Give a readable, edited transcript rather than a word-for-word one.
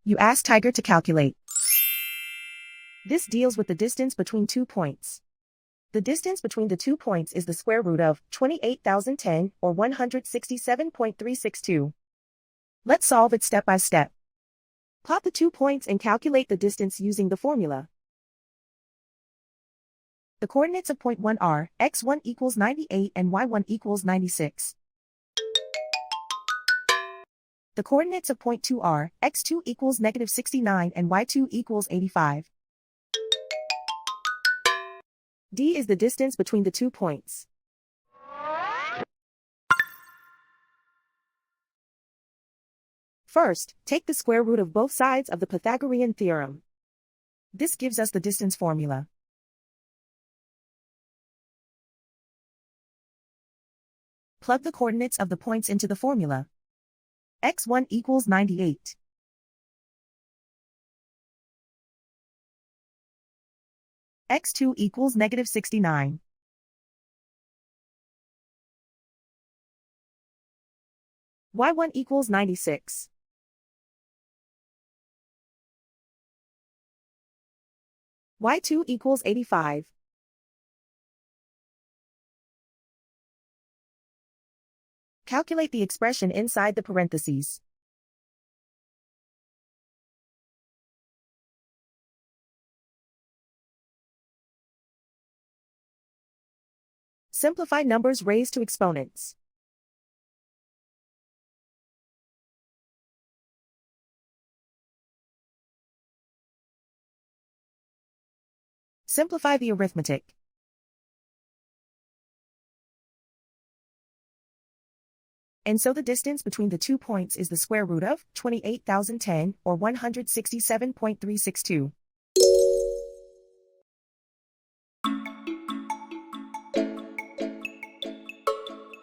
You ask Tiger to calculate. This deals with the distance between 2 points. The distance between the 2 points is the square root of 28,010 or 167.362. Let's solve it step by step. Plot the 2 points and calculate the distance using the formula. The coordinates of point 1 are x1 equals 98 and y1 equals 96. The coordinates of point 2 are x2 equals negative 69 and y2 equals 85. D is the distance between the 2 points. First, take the square root of both sides of the Pythagorean theorem. This gives us the distance formula. Plug the coordinates of the points into the formula. x1 equals 98. x2 equals negative 69. y1 equals 96. y2 equals 85. Calculate the expression inside the parentheses. Simplify numbers raised to exponents. Simplify the arithmetic. And so the distance between the 2 points is the square root of 28,010 or 167.362.